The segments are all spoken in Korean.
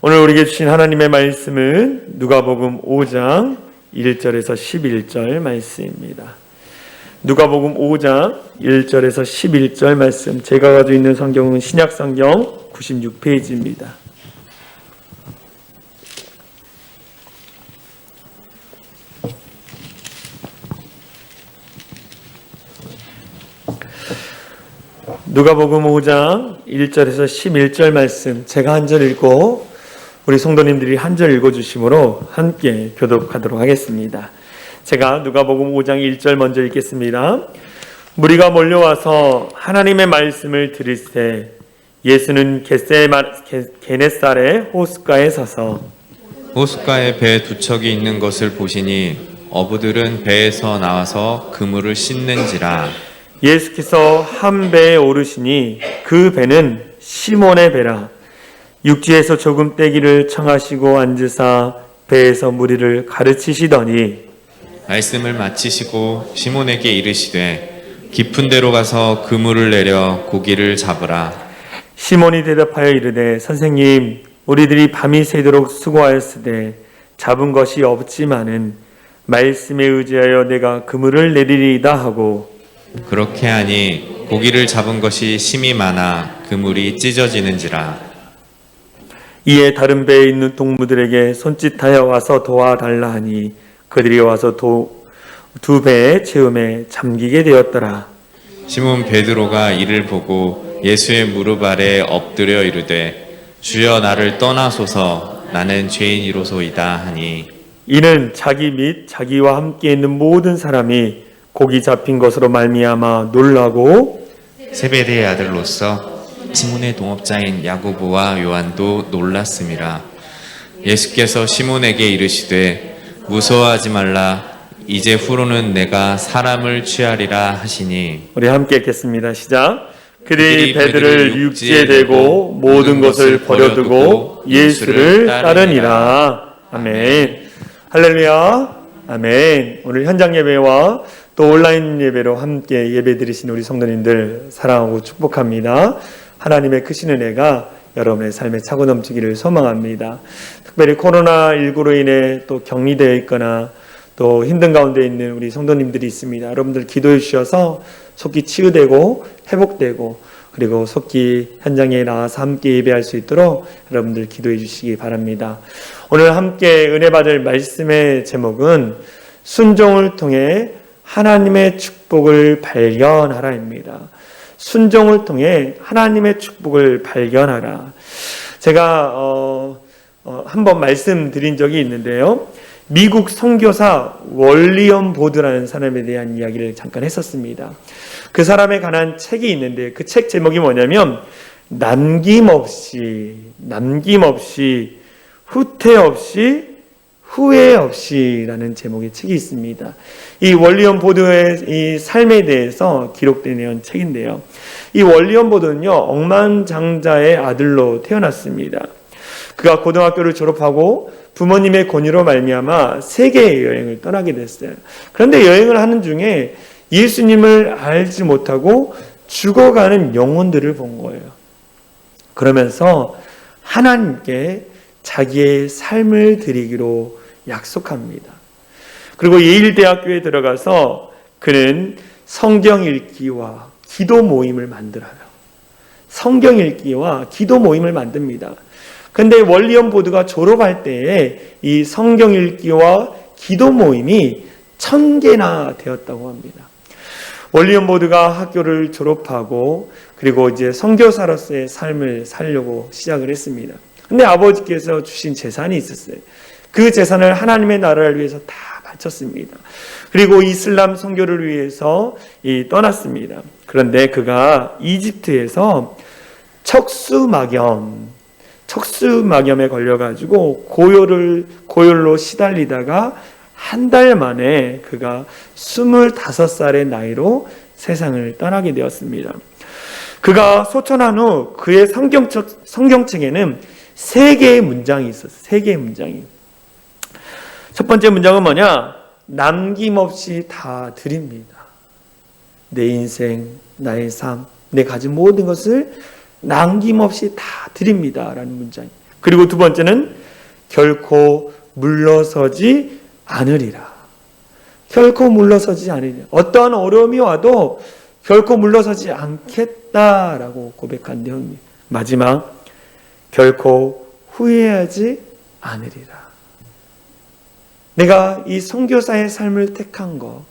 오늘 우리에게 주신 하나님의 말씀은 누가복음 5장 1절에서 11절 말씀입니다. 누가복음 5장 1절에서 11절 말씀, 제가 가지고 있는 성경은 신약성경 96페이지입니다. 누가복음 5장 1절에서 11절 말씀, 제가 한 절 읽고 우리 성도님들이 한 절 읽어주심으로 함께 교독하도록 하겠습니다. 제가 누가복음 5장 1절 먼저 읽겠습니다. 무리가 몰려와서 하나님의 말씀을 들으시되 예수는 게네사렛 호숫가에 서서 호숫가에 배 두 척이 있는 것을 보시니 어부들은 배에서 나와서 그물을 씻는지라. 예수께서 한 배에 오르시니 그 배는 시몬의 배라. 육지에서 조금 떼기를 청하시고 앉으사 배에서 무리를 가르치시더니 말씀을 마치시고 시몬에게 이르시되 깊은 데로 가서 그물을 내려 고기를 잡으라. 시몬이 대답하여 이르되 선생님, 우리들이 밤이 새도록 수고하였으되 잡은 것이 없지만은 말씀에 의지하여 내가 그물을 내리리이다 하고, 그렇게 하니 고기를 잡은 것이 심이 많아 그물이 찢어지는지라. 이에 다른 배에 있는 동무들에게 손짓하여 와서 도와달라 하니 그들이 와서 두 배의 채움에 잠기게 되었더라. 시몬 베드로가 이를 보고 예수의 무릎 아래 엎드려 이르되 주여, 나를 떠나소서, 나는 죄인이로소이다 하니, 이는 자기 및 자기와 함께 있는 모든 사람이 고기 잡힌 것으로 말미암아 놀라고 세베대의 아들로서 시몬의 동업자인 야고보와 요한도 놀랐음이라. 예수께서 시몬에게 이르시되 무서워하지 말라, 이제 후로는 내가 사람을 취하리라 하시니. 우리 함께 읽겠습니다. 시작. 그들이 배들을 육지에 대고 모든 것을 버려두고 예수를 따르니라. 아멘. 할렐루야. 아멘. 오늘 현장 예배와 또 온라인 예배로 함께 예배 드리신 우리 성도님들 사랑하고 축복합니다. 하나님의 크신 은혜가 여러분의 삶에 차고 넘치기를 소망합니다. 특별히 코로나19로 인해 또 격리되어 있거나 또 힘든 가운데 있는 우리 성도님들이 있습니다. 여러분들 기도해 주셔서 속히 치유되고 회복되고 그리고 속히 현장에 나와서 함께 예배할 수 있도록 여러분들 기도해 주시기 바랍니다. 오늘 함께 은혜 받을 말씀의 제목은 순종을 통해 하나님의 축복을 발견하라입니다. 순종을 통해 하나님의 축복을 발견하라. 제가 한번 말씀드린 적이 있는데요. 미국 선교사 월리엄 보드라는 사람에 대한 이야기를 잠깐 했었습니다. 그 사람에 관한 책이 있는데 그 책 제목이 뭐냐면 남김없이 후퇴 없이 후회 없이라는 제목의 책이 있습니다. 이 월리엄 보드의 이 삶에 대해서 기록된 책인데요. 이 월리엄 보드는요, 억만장자의 아들로 태어났습니다. 그가 고등학교를 졸업하고 부모님의 권유로 말미암아 세계 여행을 떠나게 됐어요. 그런데 여행을 하는 중에 예수님을 알지 못하고 죽어가는 영혼들을 본 거예요. 그러면서 하나님께 자기의 삶을 드리기로 약속합니다. 그리고 예일대학교에 들어가서 그는 성경 읽기와 기도 모임을 만들어요. 성경 읽기와 기도 모임을 만듭니다. 그런데 월리엄 보드가 졸업할 때에 이 성경 읽기와 기도 모임이 1000개나 되었다고 합니다. 월리엄 보드가 학교를 졸업하고 그리고 이제 선교사로서의 삶을 살려고 시작을 했습니다. 근데 아버지께서 주신 재산이 있었어요. 그 재산을 하나님의 나라를 위해서 다 바쳤습니다. 그리고 이슬람 선교를 위해서 떠났습니다. 그런데 그가 이집트에서 척수막염에 걸려가지고 고열로 시달리다가 한 달 만에 그가 25살의 나이로 세상을 떠나게 되었습니다. 그가 소천한 후 그의 성경책에는 3개의 문장이 있었어요. 3개의 문장이. 첫 번째 문장은 뭐냐? 남김없이 다 드립니다. 내 인생, 나의 삶, 내 가진 모든 것을 남김없이 다 드립니다. 라는 문장이. 그리고 두 번째는 결코 물러서지 않으리라. 결코 물러서지 않으리라. 어떠한 어려움이 와도 결코 물러서지 않겠다라고 고백한 내용입니다. 마지막, 결코 후회하지 않으리라. 내가 이 선교사의 삶을 택한 것,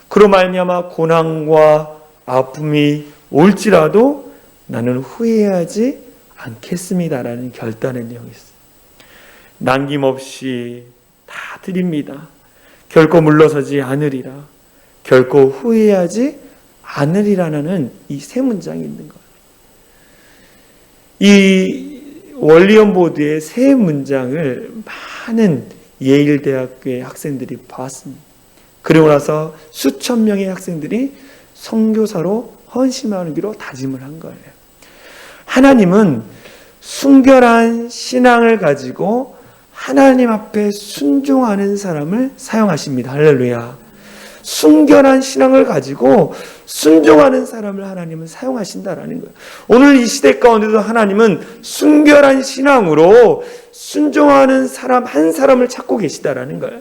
그로 말미암아 고난과 아픔이 올지라도 나는 후회하지 않겠습니다라는 결단의 내용이 있어요. 남김없이 다 드립니다. 결코 물러서지 않으리라. 결코 후회하지 않으리라는 이 세 문장이 있는 거예요. 이 월리엄 보드의 세 문장을 많은 예일대학교의 학생들이 봤습니다. 그리고 나서 수천 명의 학생들이 선교사로 헌신하기로 다짐을 한 거예요. 하나님은 순결한 신앙을 가지고 하나님 앞에 순종하는 사람을 사용하십니다. 할렐루야. 순결한 신앙을 가지고 순종하는 사람을 하나님은 사용하신다라는 거예요. 오늘 이 시대 가운데도 하나님은 순결한 신앙으로 순종하는 사람 한 사람을 찾고 계시다라는 거예요.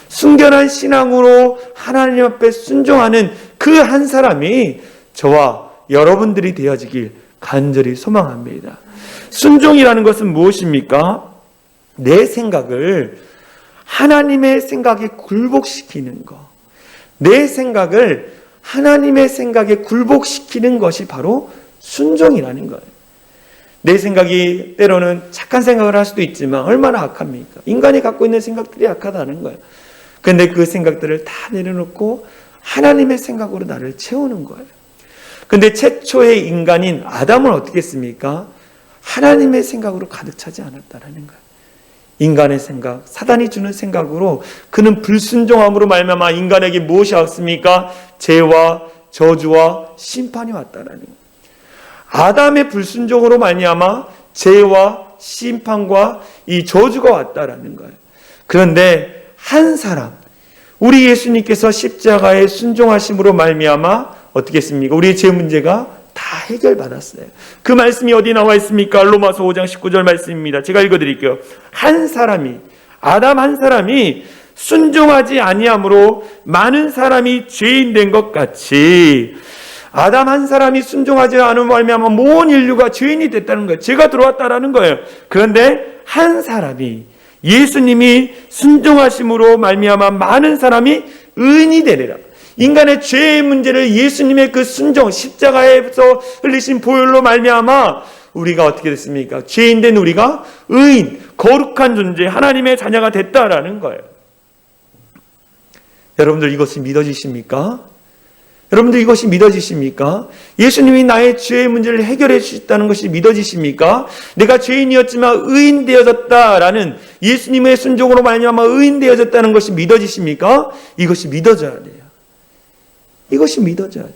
순결한 신앙으로 하나님 앞에 순종하는 그 한 사람이 저와 여러분들이 되어지길 간절히 소망합니다. 순종이라는 것은 무엇입니까? 내 생각을 하나님의 생각에 굴복시키는 것. 내 생각을 하나님의 생각에 굴복시키는 것이 바로 순종이라는 거예요. 내 생각이 때로는 착한 생각을 할 수도 있지만 얼마나 악합니까? 인간이 갖고 있는 생각들이 악하다는 거예요. 그런데 그 생각들을 다 내려놓고 하나님의 생각으로 나를 채우는 거예요. 그런데 최초의 인간인 아담은 어떻게 했습니까? 하나님의 생각으로 가득 차지 않았다는 거예요. 인간의 생각, 사단이 주는 생각으로 그는 불순종함으로 말미암아 인간에게 무엇이 왔습니까? 죄와 저주와 심판이 왔다라는 거예요. 아담의 불순종으로 말미암아 죄와 심판과 이 저주가 왔다라는 거예요. 그런데 한 사람, 우리 예수님께서 십자가에 순종하심으로 말미암아 어떻게 했습니까? 우리의 죄 문제가 다 해결받았어요. 그 말씀이 어디 나와 있습니까? 로마서 5장 19절 말씀입니다. 제가 읽어드릴게요. 한 사람이, 아담 한 사람이 순종하지 아니함으로 많은 사람이 죄인 된 것 같이 아담 한 사람이 순종하지 않은 말미암아 모든 인류가 죄인이 됐다는 거예요. 죄가 들어왔다라는 거예요. 그런데 한 사람이, 예수님이 순종하심으로 말미암아 많은 사람이 의인이 되리라. 인간의 죄의 문제를 예수님의 그 순종, 십자가에서 흘리신 보혈로 말미암아 우리가 어떻게 됐습니까? 죄인된 우리가 의인, 거룩한 존재, 하나님의 자녀가 됐다라는 거예요. 여러분들 이것이 믿어지십니까? 여러분들 이것이 믿어지십니까? 예수님이 나의 죄의 문제를 해결해 주셨다는 것이 믿어지십니까? 내가 죄인이었지만 의인 되어졌다라는 예수님의 순종으로 말미암아 의인 되어졌다는 것이 믿어지십니까? 이것이 믿어져야 돼요. 이것이 믿어져야 돼요.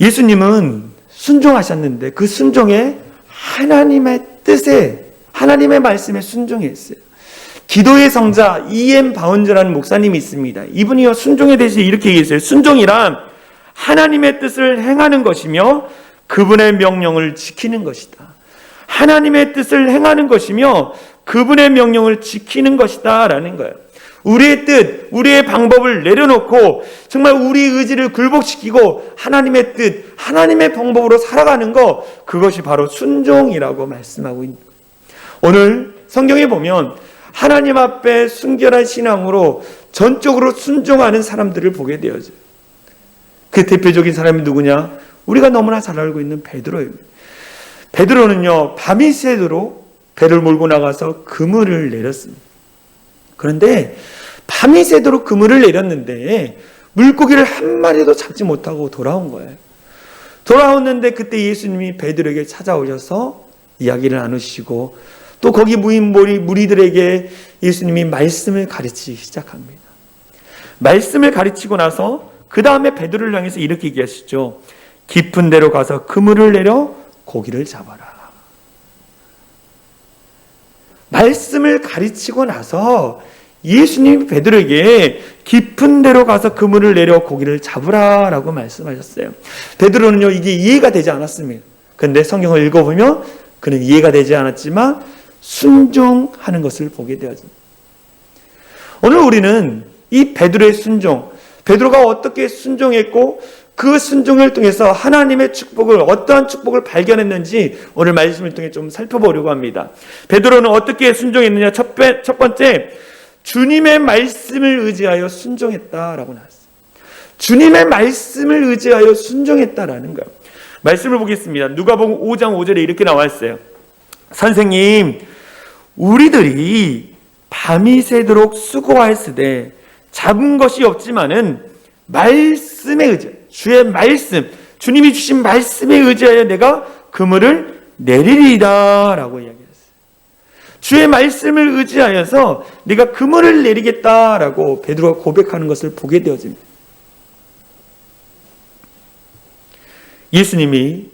예수님은 순종하셨는데 그 순종에 하나님의 뜻에, 하나님의 말씀에 순종했어요. 기도의 성자 E.M. 바운저라는 목사님이 있습니다. 이분이요 순종에 대해서 이렇게 얘기했어요. 순종이란 하나님의 뜻을 행하는 것이며 그분의 명령을 지키는 것이다. 하나님의 뜻을 행하는 것이며 그분의 명령을 지키는 것이다 라는 거예요. 우리의 뜻, 우리의 방법을 내려놓고 정말 우리 의지를 굴복시키고 하나님의 뜻, 하나님의 방법으로 살아가는 것, 그것이 바로 순종이라고 말씀하고 있는 거예요. 오늘 성경에 보면 하나님 앞에 순결한 신앙으로 전적으로 순종하는 사람들을 보게 되어져요. 그 대표적인 사람이 누구냐? 우리가 너무나 잘 알고 있는 베드로예요. 베드로는요, 밤이 새도록 배를 몰고 나가서 그물을 내렸습니다. 그런데 밤이 새도록 그물을 내렸는데 물고기를 한 마리도 잡지 못하고 돌아온 거예요. 돌아왔는데 그때 예수님이 베드로에게 찾아오셔서 이야기를 나누시고 또 거기 무리들에게 예수님이 말씀을 가르치기 시작합니다. 말씀을 가르치고 나서 그 다음에 베드로를 향해서 이렇게 얘기하시죠. 깊은 데로 가서 그물을 내려 고기를 잡아라. 말씀을 가르치고 나서 예수님이 베드로에게 깊은 데로 가서 그물을 내려 고기를 잡으라라고 말씀하셨어요. 베드로는요 이게 이해가 되지 않았습니다. 그런데 성경을 읽어보면 그는 이해가 되지 않았지만 순종하는 것을 보게 되어집니다. 오늘 우리는 이 베드로의 순종, 베드로가 어떻게 순종했고 그 순종을 통해서 하나님의 축복을, 어떠한 축복을 발견했는지 오늘 말씀을 통해 좀 살펴보려고 합니다. 베드로는 어떻게 순종했느냐? 첫 번째, 주님의 말씀을 의지하여 순종했다라고 나왔어요. 주님의 말씀을 의지하여 순종했다라는 거예요. 말씀을 보겠습니다. 누가복음 5장 5절에 이렇게 나와 있어요. 선생님, 우리들이 밤이 새도록 수고하였으되 잡은 것이 없지만은 말씀에 의지하여, 주의 말씀, 주님이 주신 말씀에 의지하여 내가 그물을 내리리이다 라고 이야기했어요. 주의 말씀을 의지하여서 내가 그물을 내리겠다라고 베드로가 고백하는 것을 보게 되어집니다. 예수님이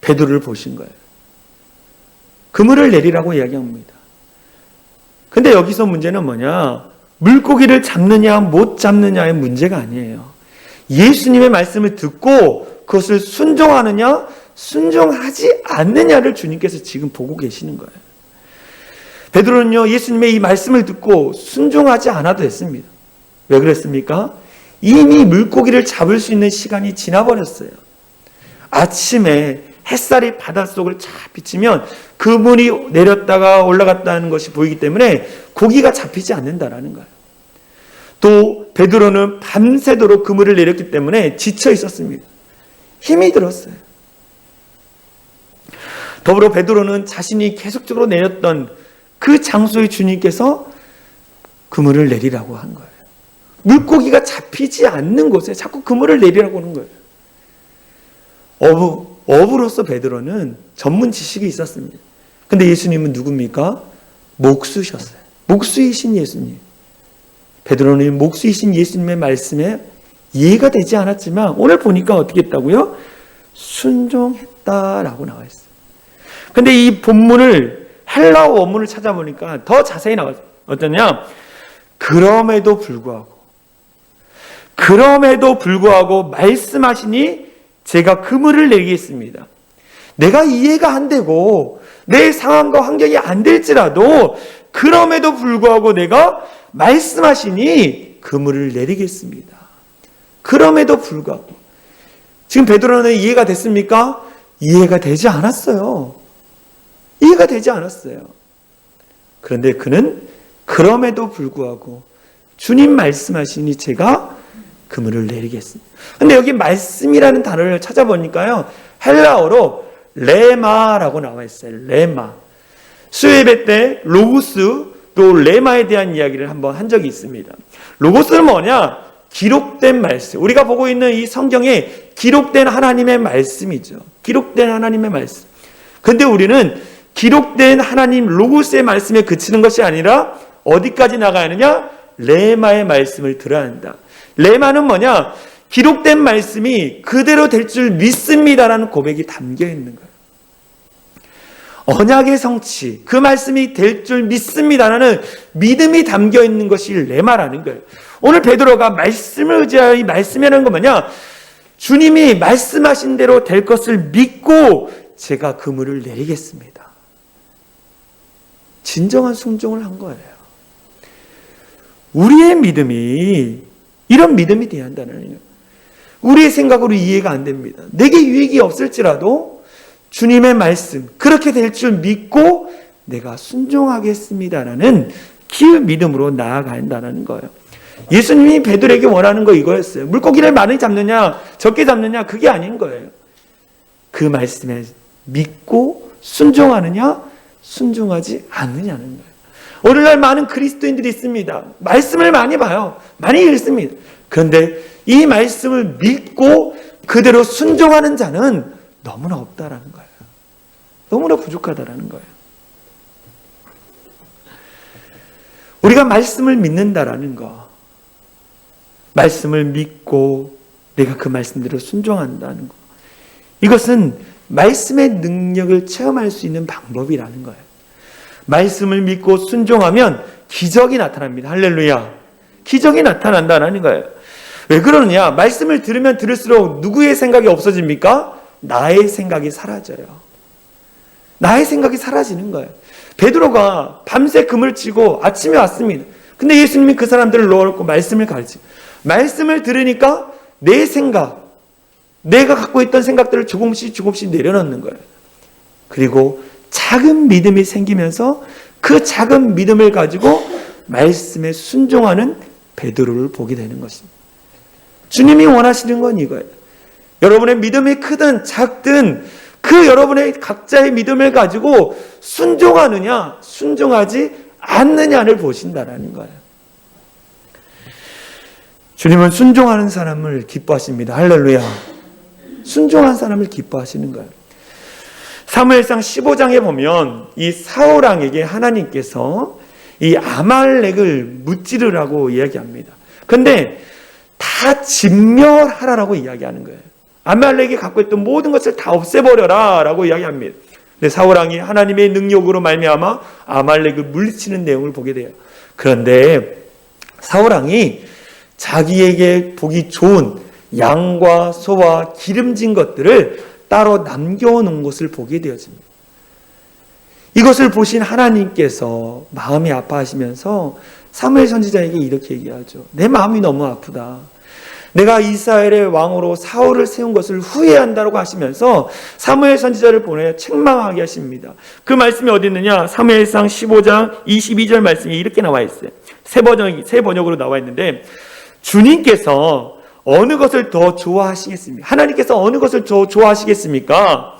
베드로를 보신 거예요. 그물을 내리라고 이야기합니다. 근데 여기서 문제는 뭐냐? 물고기를 잡느냐 못 잡느냐의 문제가 아니에요. 예수님의 말씀을 듣고 그것을 순종하느냐 순종하지 않느냐를 주님께서 지금 보고 계시는 거예요. 베드로는요, 예수님의 이 말씀을 듣고 순종하지 않아도 됐습니다. 왜 그랬습니까? 이미 물고기를 잡을 수 있는 시간이 지나버렸어요. 아침에 햇살이 바닷속을 쫙 비치면 그물이 내렸다가 올라갔다는 것이 보이기 때문에 고기가 잡히지 않는다라는 거예요. 또 베드로는 밤새도록 그물을 내렸기 때문에 지쳐 있었습니다. 힘이 들었어요. 더불어 베드로는 자신이 계속적으로 내렸던 그 장소에 주님께서 그물을 내리라고 한 거예요. 물고기가 잡히지 않는 곳에 자꾸 그물을 내리라고 하는 거예요. 어부로서 베드로는 전문 지식이 있었습니다. 근데 예수님은 누굽니까? 목수셨어요. 목수이신 예수님. 베드로는 목수이신 예수님의 말씀에 이해가 되지 않았지만 오늘 보니까 어떻게 했다고요? 순종했다라고 나와 있어요. 근데 이 본문을 헬라어 원문을 찾아보니까 더 자세히 나왔어요. 어떠냐? 그럼에도 불구하고 말씀하시니 제가 그물을 내리겠습니다. 내가 이해가 안 되고 내 상황과 환경이 안 될지라도 그럼에도 불구하고 내가 말씀하시니 그물을 내리겠습니다. 그럼에도 불구하고. 지금 베드로는 이해가 됐습니까? 이해가 되지 않았어요. 이해가 되지 않았어요. 그런데 그는 그럼에도 불구하고 주님 말씀하시니 제가 그물을 내리겠습니다. 근데 여기 말씀이라는 단어를 찾아보니까요, 헬라어로 레마라고 나와 있어요. 레마. 수요예배 때 로고스 또 레마에 대한 이야기를 한번 한 적이 있습니다. 로고스는 뭐냐? 기록된 말씀. 우리가 보고 있는 이 성경에 기록된 하나님의 말씀이죠. 기록된 하나님의 말씀. 근데 우리는 기록된 하나님 로고스의 말씀에 그치는 것이 아니라 어디까지 나가야 하느냐? 레마의 말씀을 들어야 한다. 레마는 뭐냐? 기록된 말씀이 그대로 될 줄 믿습니다라는 고백이 담겨 있는 거예요. 언약의 성취, 그 말씀이 될 줄 믿습니다라는 믿음이 담겨 있는 것이 레마라는 거예요. 오늘 베드로가 말씀을 의지하여 이 말씀이라는 건 뭐냐? 주님이 말씀하신 대로 될 것을 믿고 제가 그물을 내리겠습니다. 진정한 순종을 한 거예요. 우리의 믿음이 이런 믿음이 돼야 한다는 거예요. 우리의 생각으로 이해가 안 됩니다. 내게 유익이 없을지라도 주님의 말씀 그렇게 될 줄 믿고 내가 순종하겠습니다라는 그 믿음으로 나아간다는 거예요. 예수님이 베드로에게 원하는 거 이거였어요. 물고기를 많이 잡느냐 적게 잡느냐 그게 아닌 거예요. 그 말씀에 믿고 순종하느냐 순종하지 않느냐는 거예요. 오늘날 많은 그리스도인들이 있습니다. 말씀을 많이 봐요. 많이 읽습니다. 그런데 이 말씀을 믿고 그대로 순종하는 자는 너무나 없다라는 거예요. 너무나 부족하다라는 거예요. 우리가 말씀을 믿는다라는 거, 말씀을 믿고 내가 그 말씀대로 순종한다는 거, 이것은 말씀의 능력을 체험할 수 있는 방법이라는 거예요. 말씀을 믿고 순종하면 기적이 나타납니다. 할렐루야. 기적이 나타난다는 거예요. 왜 그러느냐? 말씀을 들으면 들을수록 누구의 생각이 없어집니까? 나의 생각이 사라져요. 나의 생각이 사라지는 거예요. 베드로가 밤새 금을 치고 아침에 왔습니다. 근데 예수님이 그 사람들을 놓고 말씀을 가르치고, 말씀을 들으니까 내 생각, 내가 갖고 있던 생각들을 조금씩 내려놓는 거예요. 그리고 작은 믿음이 생기면서 그 작은 믿음을 가지고 말씀에 순종하는 베드로를 보게 되는 것입니다. 주님이 원하시는 건 이거예요. 여러분의 믿음이 크든 작든 그 여러분의 각자의 믿음을 가지고 순종하느냐 순종하지 않느냐를 보신다라는 거예요. 주님은 순종하는 사람을 기뻐하십니다. 할렐루야. 순종한 사람을 기뻐하시는 거예요. 사무엘상 15장에 보면 이 사울왕에게 하나님께서 이 아말렉을 무찌르라고 이야기합니다. 근데 다 진멸하라라고 이야기하는 거예요. 아말렉이 갖고 있던 모든 것을 다 없애버려라 라고 이야기합니다. 근데 사울왕이 하나님의 능력으로 말미암아 아말렉을 물리치는 내용을 보게 돼요. 그런데 사울왕이 자기에게 보기 좋은 양과 소와 기름진 것들을 따로 남겨놓은 것을 보게 되어집니다. 이것을 보신 하나님께서 마음이 아파하시면서 사무엘 선지자에게 이렇게 얘기하죠. 내 마음이 너무 아프다. 내가 이스라엘의 왕으로 사울을 세운 것을 후회한다고 하시면서 사무엘 선지자를 보내 책망하게 하십니다. 그 말씀이 어디 있느냐? 사무엘상 15장 22절 말씀이 이렇게 나와 있어요. 새 번역으로 나와 있는데, 주님께서 어느 것을 더 좋아하시겠습니까? 하나님께서 어느 것을 더 좋아하시겠습니까?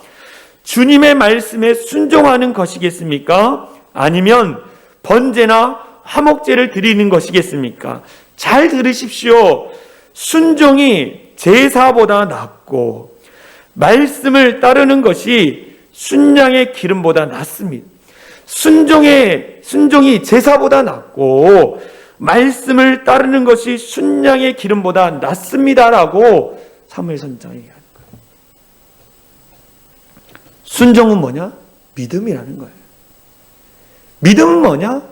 주님의 말씀에 순종하는 것이겠습니까? 아니면 번제나 화목제를 드리는 것이겠습니까? 잘 들으십시오. 순종이 제사보다 낫고 말씀을 따르는 것이 순양의 기름보다 낫습니다. 순종이 제사보다 낫고 말씀을 따르는 것이 순양의 기름보다 낫습니다라고 사무엘 선지자가 얘기하는 거예요. 순종은 뭐냐? 믿음이라는 거예요. 믿음은 뭐냐?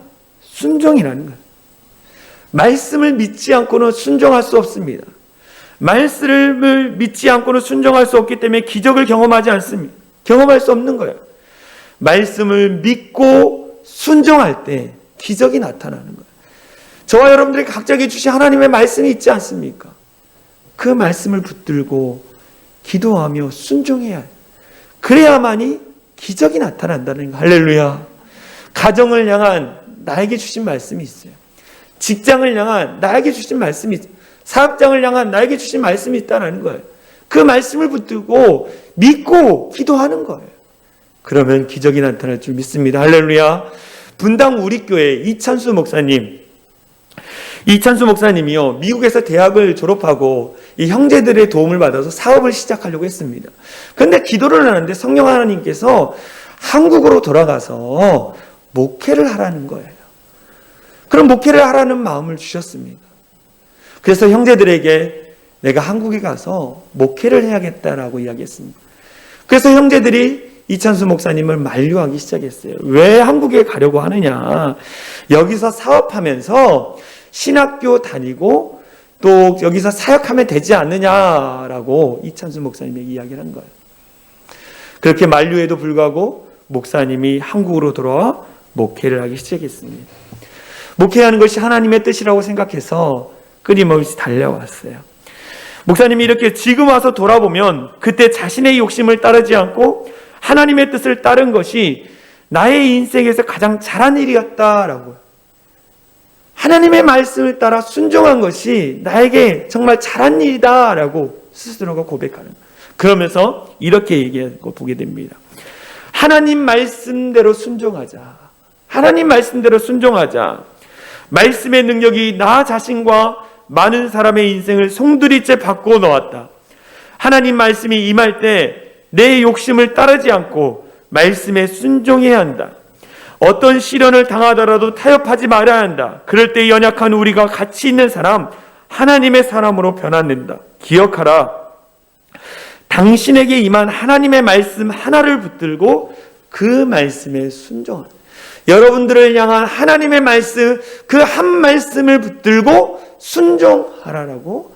순종이라는 거예요. 말씀을 믿지 않고는 순종할 수 없습니다. 말씀을 믿지 않고는 순종할 수 없기 때문에 기적을 경험하지 않습니다. 경험할 수 없는 거예요. 말씀을 믿고 순종할 때 기적이 나타나는 거예요. 저와 여러분들이 각자에게 주신 하나님의 말씀이 있지 않습니까? 그 말씀을 붙들고 기도하며 순종해야 해요. 그래야만이 기적이 나타난다는 거. 할렐루야. 가정을 향한 나에게 주신 말씀이 있어요. 직장을 향한 나에게 주신 말씀이 있어요. 사업장을 향한 나에게 주신 말씀이 있다는 거예요. 그 말씀을 붙들고 믿고 기도하는 거예요. 그러면 기적이 나타날 줄 믿습니다. 할렐루야. 분당 우리교회 이찬수 목사님이요, 미국에서 대학을 졸업하고 이 형제들의 도움을 받아서 사업을 시작하려고 했습니다. 그런데 기도를 하는데 성령 하나님께서 한국으로 돌아가서 목회를 하라는 거예요. 그럼 목회를 하라는 마음을 주셨습니다. 그래서 형제들에게 내가 한국에 가서 목회를 해야겠다라고 이야기했습니다. 그래서 형제들이 이찬수 목사님을 만류하기 시작했어요. 왜 한국에 가려고 하느냐? 여기서 사업하면서 신학교 다니고 또 여기서 사역하면 되지 않느냐라고 이찬수 목사님이 이야기를 한 거예요. 그렇게 만류에도 불구하고 목사님이 한국으로 돌아와 목회를 하기 시작했습니다. 목회하는 것이 하나님의 뜻이라고 생각해서 끊임없이 달려왔어요. 목사님이 이렇게 지금 와서 돌아보면 그때 자신의 욕심을 따르지 않고 하나님의 뜻을 따른 것이 나의 인생에서 가장 잘한 일이었다라고, 하나님의 말씀을 따라 순종한 것이 나에게 정말 잘한 일이다라고 스스로가 고백하는 거예요. 그러면서 이렇게 얘기한 거 보게 됩니다. 하나님 말씀대로 순종하자. 하나님 말씀대로 순종하자. 말씀의 능력이 나 자신과 많은 사람의 인생을 송두리째 바꾸어 놓았다. 하나님 말씀이 임할 때 내 욕심을 따르지 않고 말씀에 순종해야 한다. 어떤 시련을 당하더라도 타협하지 말아야 한다. 그럴 때 연약한 우리가 가치 있는 사람, 하나님의 사람으로 변화된다. 기억하라. 당신에게 임한 하나님의 말씀 하나를 붙들고 그 말씀에 순종하라. 여러분들을 향한 하나님의 말씀, 그 한 말씀을 붙들고 순종하라라고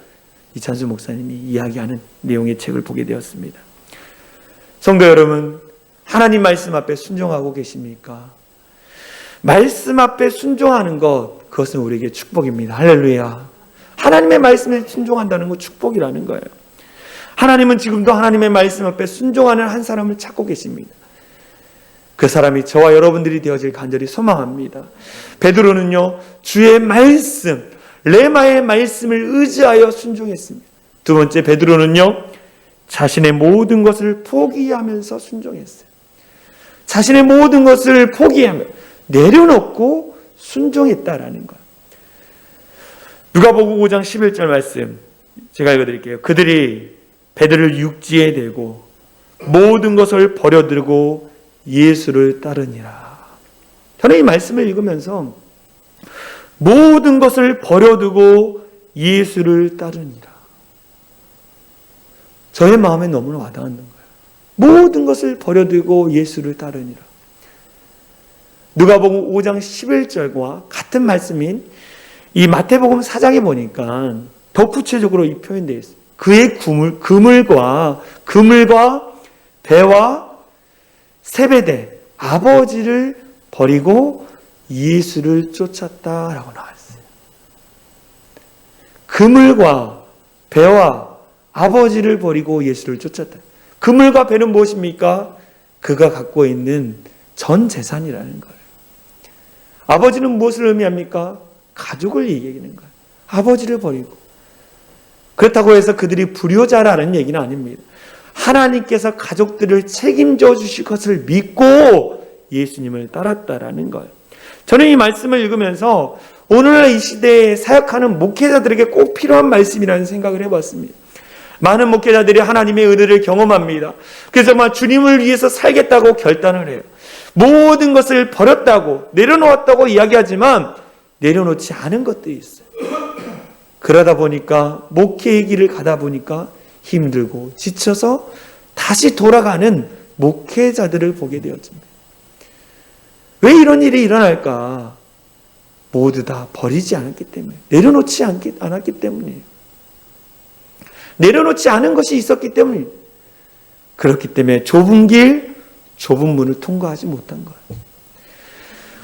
이찬수 목사님이 이야기하는 내용의 책을 보게 되었습니다. 성도 여러분, 하나님 말씀 앞에 순종하고 계십니까? 말씀 앞에 순종하는 것, 그것은 우리에게 축복입니다. 할렐루야. 하나님의 말씀에 순종한다는 건 축복이라는 거예요. 하나님은 지금도 하나님의 말씀 앞에 순종하는 한 사람을 찾고 계십니다. 그 사람이 저와 여러분들이 되어질 간절히 소망합니다. 베드로는요, 주의 말씀, 레마의 말씀을 의지하여 순종했습니다. 두 번째, 베드로는요, 자신의 모든 것을 포기하면서 순종했어요. 자신의 모든 것을 포기하며 내려놓고 순종했다라는 거예요. 누가복음 5장 11절 말씀 제가 읽어드릴게요. 그들이 베드로를 육지에 대고 모든 것을 버려두고 예수를 따르니라. 저는 이 말씀을 읽으면서 모든 것을 버려두고 예수를 따르니라, 저의 마음에 너무나 와닿는 거예요. 모든 것을 버려두고 예수를 따르니라. 누가복음 5장 11절과 같은 말씀인 이 마태복음 4장에 보니까 더 구체적으로 이 표현되어 있어요. 그의 그물과 배와 세베대 아버지를 버리고 예수를 쫓았다라고 나왔어요. 그물과 배와 아버지를 버리고 예수를 쫓았다. 그물과 배는 무엇입니까? 그가 갖고 있는 전 재산이라는 거예요. 아버지는 무엇을 의미합니까? 가족을 얘기하는 거예요. 아버지를 버리고. 그렇다고 해서 그들이 불효자라는 얘기는 아닙니다. 하나님께서 가족들을 책임져 주실 것을 믿고 예수님을 따랐다라는 거예요. 저는 이 말씀을 읽으면서 오늘날 이 시대에 사역하는 목회자들에게 꼭 필요한 말씀이라는 생각을 해봤습니다. 많은 목회자들이 하나님의 은혜를 경험합니다. 그래서 막 주님을 위해서 살겠다고 결단을 해요. 모든 것을 버렸다고, 내려놓았다고 이야기하지만 내려놓지 않은 것들이 있어요. 그러다 보니까 목회의 길을 가다 보니까 힘들고 지쳐서 다시 돌아가는 목회자들을 보게 되었습니다. 왜 이런 일이 일어날까? 모두 다 버리지 않았기 때문에, 내려놓지 않았기 때문이에요. 내려놓지 않은 것이 있었기 때문이에요. 그렇기 때문에 좁은 길, 좁은 문을 통과하지 못한 거예요.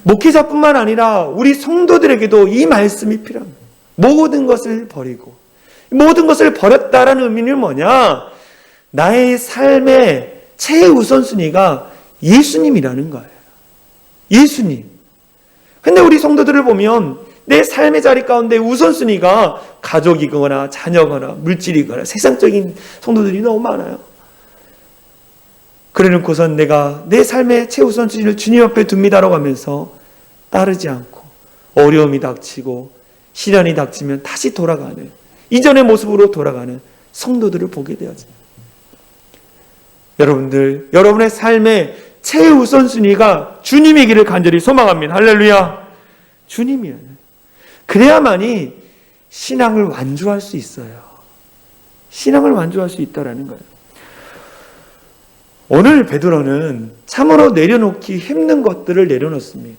목회자뿐만 아니라 우리 성도들에게도 이 말씀이 필요합니다. 모든 것을 버리고, 모든 것을 버렸다라는 의미는 뭐냐? 나의 삶의 최우선순위가 예수님이라는 거예요. 예수님. 근데 우리 성도들을 보면 내 삶의 자리 가운데 우선순위가 가족이거나 자녀거나 물질이거나 세상적인 성도들이 너무 많아요. 그래놓고선 내가 내 삶의 최우선순위를 주님 앞에 둡니다라고 하면서 따르지 않고 어려움이 닥치고 시련이 닥치면 다시 돌아가는, 이전의 모습으로 돌아가는 성도들을 보게 되어집니다. 여러분들, 여러분의 삶의 최우선순위가 주님이기를 간절히 소망합니다. 할렐루야. 주님이에요. 그래야만이 신앙을 완주할 수 있어요. 신앙을 완주할 수 있다라는 거예요. 오늘 베드로는 참으로 내려놓기 힘든 것들을 내려놓습니다.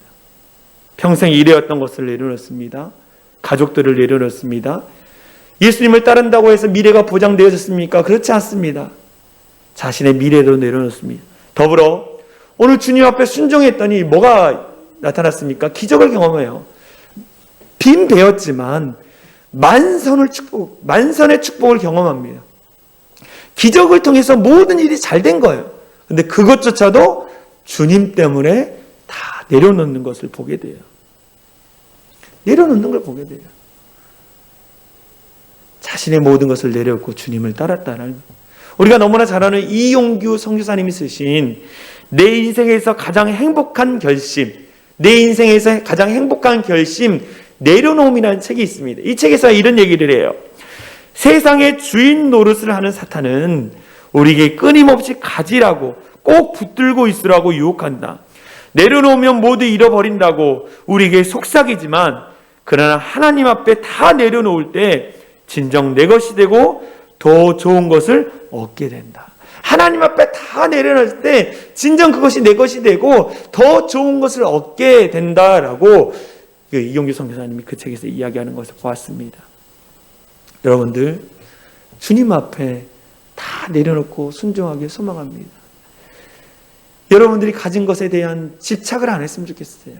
평생 일해왔던 것을 내려놓습니다. 가족들을 내려놓습니다. 예수님을 따른다고 해서 미래가 보장되어졌습니까? 그렇지 않습니다. 자신의 미래도 내려놓습니다. 더불어 오늘 주님 앞에 순종했더니 뭐가 나타났습니까? 기적을 경험해요. 빈 배였지만 만선의 축복을 경험합니다. 기적을 통해서 모든 일이 잘 된 거예요. 근데 그것조차도 주님 때문에 다 내려놓는 것을 보게 돼요. 내려놓는 걸 보게 돼요. 자신의 모든 것을 내려놓고 주님을 따랐다는, 우리가 너무나 잘 아는 이용규 선교사님이 쓰신 내 인생에서 가장 행복한 결심, 내 인생에서 가장 행복한 결심, 내려놓음이라는 책이 있습니다. 이 책에서 이런 얘기를 해요. 세상의 주인 노릇을 하는 사탄은 우리에게 끊임없이 가지라고, 꼭 붙들고 있으라고 유혹한다. 내려놓으면 모두 잃어버린다고 우리에게 속삭이지만, 그러나 하나님 앞에 다 내려놓을 때 진정 내 것이 되고 더 좋은 것을 얻게 된다. 하나님 앞에 다 내려놨을 때 진정 그것이 내 것이 되고 더 좋은 것을 얻게 된다라고 이용규 선교사님이 그 책에서 이야기하는 것을 보았습니다. 여러분들, 주님 앞에 다 내려놓고 순종하길 소망합니다. 여러분들이 가진 것에 대한 집착을 안 했으면 좋겠어요.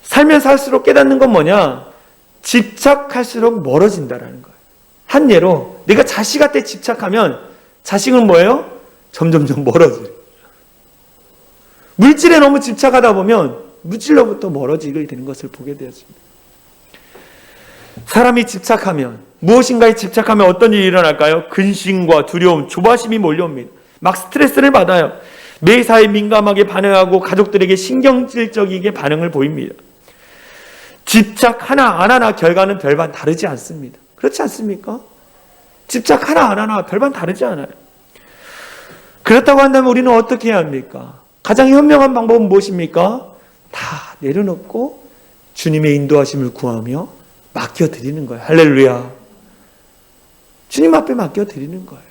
살면 살수록 깨닫는 건 뭐냐? 집착할수록 멀어진다라는 거예요. 한 예로 내가 자식한테 집착하면 자식은 뭐예요? 점점점 멀어져요. 물질에 너무 집착하다 보면 물질로부터 멀어지게 되는 것을 보게 되었습니다. 사람이 집착하면, 무엇인가에 집착하면 어떤 일이 일어날까요? 근심과 두려움, 조바심이 몰려옵니다. 막 스트레스를 받아요. 매사에 민감하게 반응하고 가족들에게 신경질적이게 반응을 보입니다. 집착 하나 안 하나 결과는 별반 다르지 않습니다. 그렇지 않습니까? 집착 하나 안 하나 별반 다르지 않아요. 그렇다고 한다면 우리는 어떻게 해야 합니까? 가장 현명한 방법은 무엇입니까? 다 내려놓고 주님의 인도하심을 구하며 맡겨드리는 거예요. 할렐루야. 주님 앞에 맡겨드리는 거예요.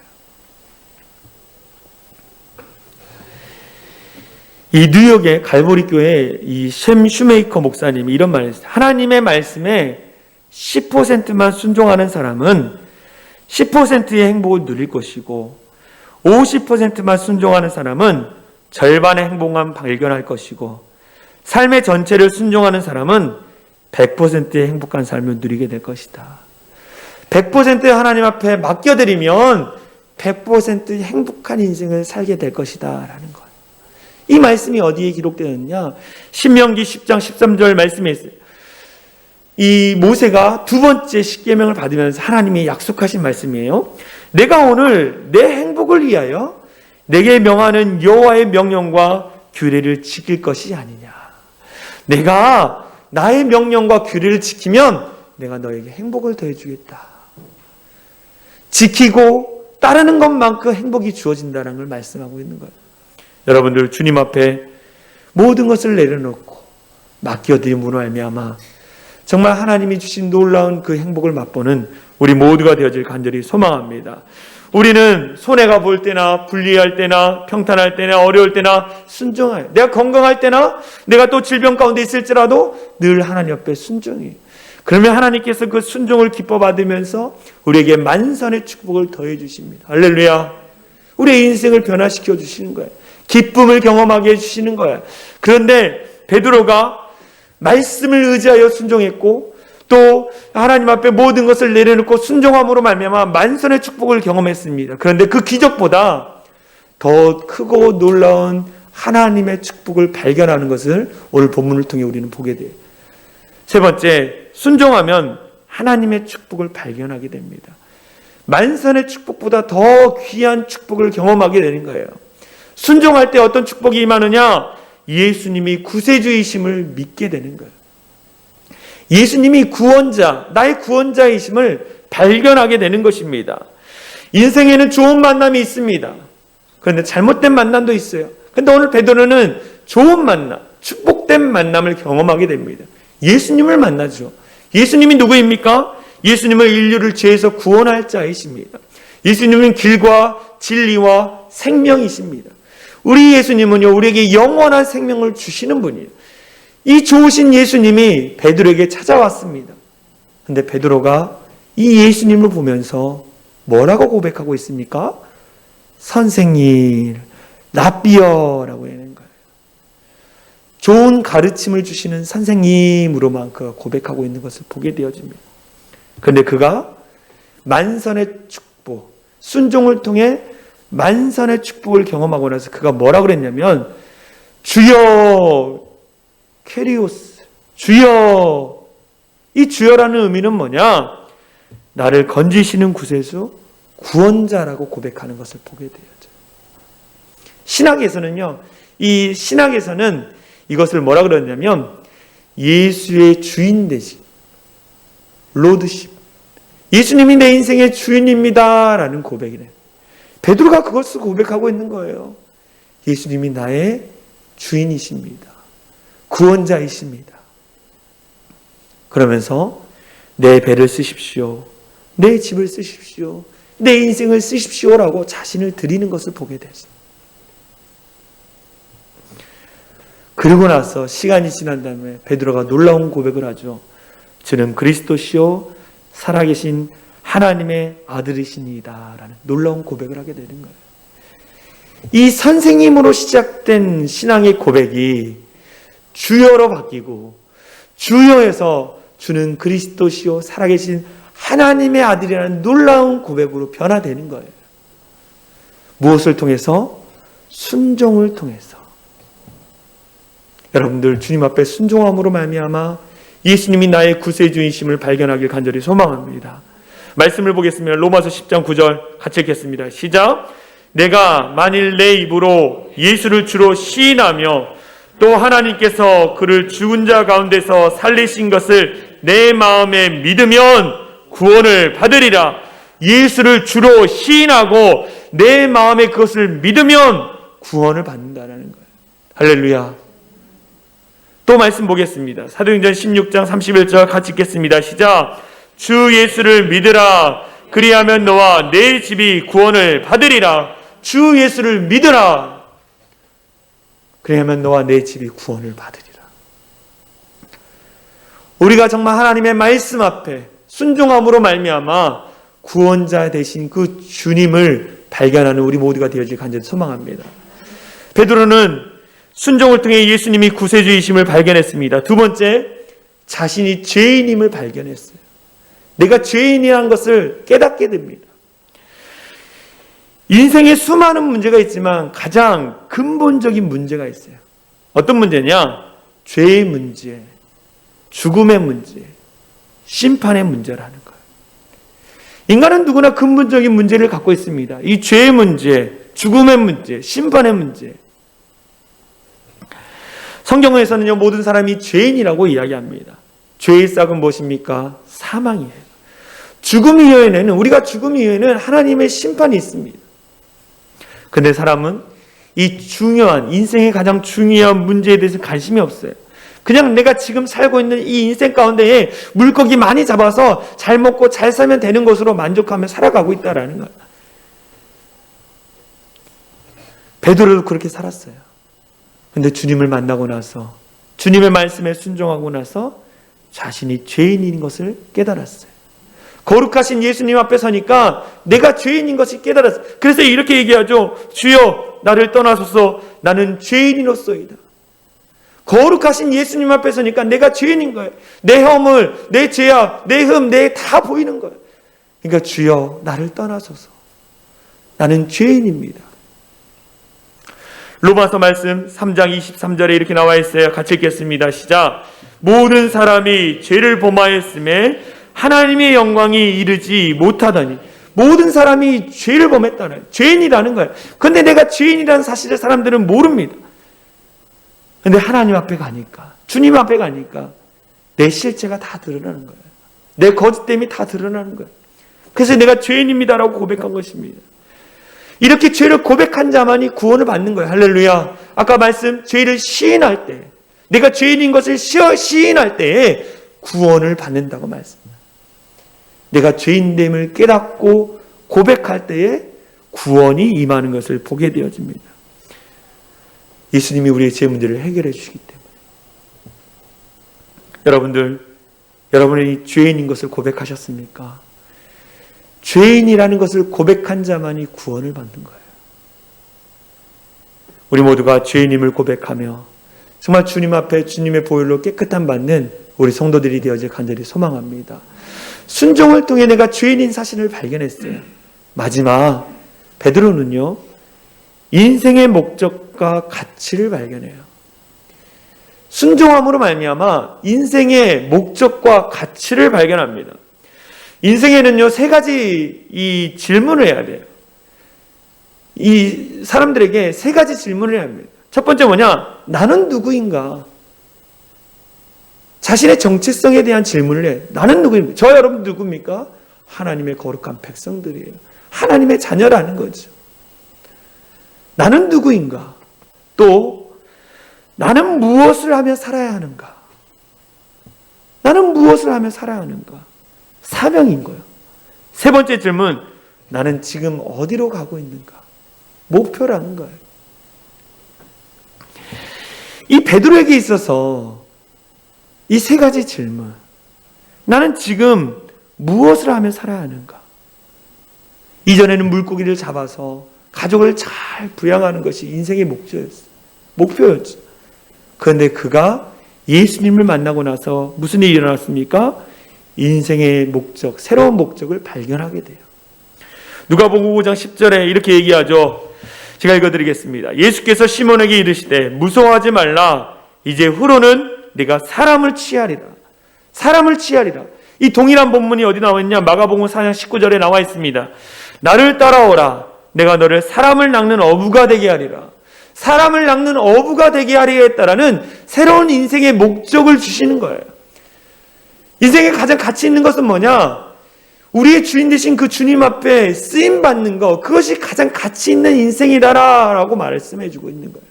이 뉴욕의 갈보리 교회 이 샘 슈메이커 목사님이 이런 말을 했어요. 하나님의 말씀에 10%만 순종하는 사람은 10%의 행복을 누릴 것이고 50%만 순종하는 사람은 절반의 행복만 발견할 것이고 삶의 전체를 순종하는 사람은 100%의 행복한 삶을 누리게 될 것이다. 100%의 하나님 앞에 맡겨드리면 100%의 행복한 인생을 살게 될 것이다 라는 거예요. 이 말씀이 어디에 기록되었느냐? 신명기 10장 13절 말씀에 있어요. 이 모세가 두 번째 십계명을 받으면서 하나님이 약속하신 말씀이에요. 내가 오늘 내 행복을 위하여 내게 명하는 여호와의 명령과 규례를 지킬 것이 아니냐. 내가 나의 명령과 규례를 지키면 내가 너에게 행복을 더해주겠다. 지키고 따르는 것만큼 행복이 주어진다는 걸 말씀하고 있는 거예요. 여러분들 주님 앞에 모든 것을 내려놓고 맡겨드림으로 말미암아 정말 하나님이 주신 놀라운 그 행복을 맛보는 우리 모두가 되어질 간절히 소망합니다. 우리는 손해가 볼 때나 불리할 때나 평탄할 때나 어려울 때나 순종해요. 내가 건강할 때나 내가 또 질병 가운데 있을지라도 늘 하나님 앞에 순종해요. 그러면 하나님께서 그 순종을 기뻐 받으면서 우리에게 만선의 축복을 더해 주십니다. 할렐루야. 우리의 인생을 변화시켜 주시는 거예요. 기쁨을 경험하게 해주시는 거예요. 그런데 베드로가 말씀을 의지하여 순종했고 또 하나님 앞에 모든 것을 내려놓고 순종함으로 말미암아 만선의 축복을 경험했습니다. 그런데 그 기적보다 더 크고 놀라운 하나님의 축복을 발견하는 것을 오늘 본문을 통해 우리는 보게 돼요. 세 번째, 순종하면 하나님의 축복을 발견하게 됩니다. 만선의 축복보다 더 귀한 축복을 경험하게 되는 거예요. 순종할 때 어떤 축복이 임하느냐? 예수님이 구세주이심을 믿게 되는 거예요. 예수님이 구원자, 나의 구원자이심을 발견하게 되는 것입니다. 인생에는 좋은 만남이 있습니다. 그런데 잘못된 만남도 있어요. 그런데 오늘 베드로는 좋은 만남, 축복된 만남을 경험하게 됩니다. 예수님을 만나죠. 예수님이 누구입니까? 예수님은 인류를 죄에서 구원할 자이십니다. 예수님은 길과 진리와 생명이십니다. 우리 예수님은요, 우리에게 영원한 생명을 주시는 분이에요. 이 좋으신 예수님이 베드로에게 찾아왔습니다. 그런데 베드로가 이 예수님을 보면서 뭐라고 고백하고 있습니까? 선생님, 랍비어라고 하는 거예요. 좋은 가르침을 주시는 선생님으로만 그가 고백하고 있는 것을 보게 되어집니다. 그런데 그가 만선의 축복, 순종을 통해 만선의 축복을 경험하고 나서 그가 뭐라 그랬냐면 주여 캐리오스, 주여. 이 주여라는 의미는 뭐냐? 나를 건지시는 구세주, 구원자라고 고백하는 것을 보게 되어져. 신학에서는요, 이 신학에서는 이것을 뭐라 그러냐면 예수의 주인 되심, 로드십. 예수님이 내 인생의 주인입니다 라는 고백이래요. 베드로가 그것을 고백하고 있는 거예요. 예수님이 나의 주인이십니다. 구원자이십니다. 그러면서 내 배를 쓰십시오. 내 집을 쓰십시오. 내 인생을 쓰십시오라고 자신을 드리는 것을 보게 되었습니다. 그리고 나서 시간이 지난 다음에 베드로가 놀라운 고백을 하죠. 저는 그리스도시요 살아계신 하나님의 아들이십니다 라는 놀라운 고백을 하게 되는 거예요. 이 선생님으로 시작된 신앙의 고백이 주여로 바뀌고 주여에서 주는 그리스도시요 살아계신 하나님의 아들이라는 놀라운 고백으로 변화되는 거예요. 무엇을 통해서? 순종을 통해서. 여러분들 주님 앞에 순종함으로 말미암아 예수님이 나의 구세주이심을 발견하길 간절히 소망합니다. 말씀을 보겠습니다. 로마서 10장 9절 같이 읽겠습니다. 시작. 내가 만일 내 입으로 예수를 주로 시인하며 또 하나님께서 그를 죽은 자 가운데서 살리신 것을 내 마음에 믿으면 구원을 받으리라. 예수를 주로 시인하고 내 마음에 그것을 믿으면 구원을 받는다라는 거예요. 할렐루야. 또 말씀 보겠습니다. 사도행전 16장 31절 같이 읽겠습니다. 시작. 주 예수를 믿으라. 그리하면 너와 내 집이 구원을 받으리라. 주 예수를 믿으라. 그리하면 너와 내 집이 구원을 받으리라. 우리가 정말 하나님의 말씀 앞에 순종함으로 말미암아 구원자 되신 그 주님을 발견하는 우리 모두가 되어질 간절히 소망합니다. 베드로는 순종을 통해 예수님이 구세주이심을 발견했습니다. 두 번째, 자신이 죄인임을 발견했어요. 내가 죄인이라는 것을 깨닫게 됩니다. 인생에 수많은 문제가 있지만 가장 근본적인 문제가 있어요. 어떤 문제냐? 죄의 문제, 죽음의 문제, 심판의 문제라는 거예요. 인간은 누구나 근본적인 문제를 갖고 있습니다. 이 죄의 문제, 죽음의 문제, 심판의 문제. 성경에서는요, 모든 사람이 죄인이라고 이야기합니다. 죄의 싹은 무엇입니까? 사망이에요. 죽음 이후에는, 우리가 죽음 이후에는 하나님의 심판이 있습니다. 근데 사람은 이 중요한, 인생의 가장 중요한 문제에 대해서 관심이 없어요. 그냥 내가 지금 살고 있는 이 인생 가운데에 물고기 많이 잡아서 잘 먹고 잘 살면 되는 것으로 만족하며 살아가고 있다라는 거예요. 베드로도 그렇게 살았어요. 근데 주님을 만나고 나서, 주님의 말씀에 순종하고 나서 자신이 죄인인 것을 깨달았어요. 거룩하신 예수님 앞에 서니까 내가 죄인인 것을 깨달았어요. 그래서 이렇게 얘기하죠. 주여 나를 떠나소서, 나는 죄인이로소이다. 거룩하신 예수님 앞에 서니까 내가 죄인인 거예요. 내 허물, 내 죄악, 내 흠, 내 다 보이는 거예요. 그러니까 주여 나를 떠나소서, 나는 죄인입니다. 로마서 말씀 3장 23절에 이렇게 나와 있어요. 같이 읽겠습니다. 시작. 모든 사람이 죄를 범하였음에 하나님의 영광이 이르지 못하다니. 모든 사람이 죄를 범했다는, 죄인이라는 거예요. 그런데 내가 죄인이라는 사실을 사람들은 모릅니다. 그런데 하나님 앞에 가니까, 주님 앞에 가니까 내 실체가 다 드러나는 거예요. 내 거짓됨이 다 드러나는 거예요. 그래서 내가 죄인입니다라고 고백한 것입니다. 이렇게 죄를 고백한 자만이 구원을 받는 거예요. 할렐루야. 아까 말씀, 죄를 시인할 때, 내가 죄인인 것을 시인할 때에 구원을 받는다고 말씀합니다. 내가 죄인됨을 깨닫고 고백할 때에 구원이 임하는 것을 보게 되어집니다. 예수님이 우리의 죄 문제를 해결해 주시기 때문에. 여러분이 죄인인 것을 고백하셨습니까? 죄인이라는 것을 고백한 자만이 구원을 받는 거예요. 우리 모두가 죄인임을 고백하며 정말 주님 앞에 주님의 보혈로 깨끗함 받는 우리 성도들이 되어질 간절히 소망합니다. 순종을 통해 내가 죄인인 사실을 발견했어요. 마지막 베드로는요, 인생의 목적과 가치를 발견해요. 순종함으로 말미암아 인생의 목적과 가치를 발견합니다. 인생에는요, 세 가지 이 질문을 해야 돼요. 이 사람들에게 세 가지 질문을 해야 합니다. 첫 번째 뭐냐? 나는 누구인가? 자신의 정체성에 대한 질문을 해요. 나는 누구입니까? 저 여러분 누굽니까? 하나님의 거룩한 백성들이에요. 하나님의 자녀라는 거죠. 나는 누구인가? 또 나는 무엇을 하며 살아야 하는가? 나는 무엇을 하며 살아야 하는가? 사명인 거예요. 세 번째 질문, 나는 지금 어디로 가고 있는가? 목표라는 거예요. 이 베드로에게 있어서 이 세 가지 질문, 나는 지금 무엇을 하며 살아야 하는가? 이전에는 물고기를 잡아서 가족을 잘 부양하는 것이 인생의 목표였죠. 그런데 그가 예수님을 만나고 나서 무슨 일이 일어났습니까? 인생의 목적, 새로운 목적을 발견하게 돼요. 누가복음 5장 10절에 이렇게 얘기하죠. 제가 읽어드리겠습니다. 예수께서 시몬에게 이르시되 무서워하지 말라. 이제 후로는 네가 사람을 취하리라. 사람을 취하리라. 이 동일한 본문이 어디 나와 있냐? 마가복음 4장 19절에 나와 있습니다. 나를 따라오라. 내가 너를 사람을 낚는 어부가 되게 하리라. 사람을 낚는 어부가 되게 하리겠다라는 새로운 인생의 목적을 주시는 거예요. 인생에 가장 가치 있는 것은 뭐냐? 우리의 주인 되신 그 주님 앞에 쓰임 받는 것, 그것이 가장 가치 있는 인생이다라고 말씀해 주고 있는 거예요.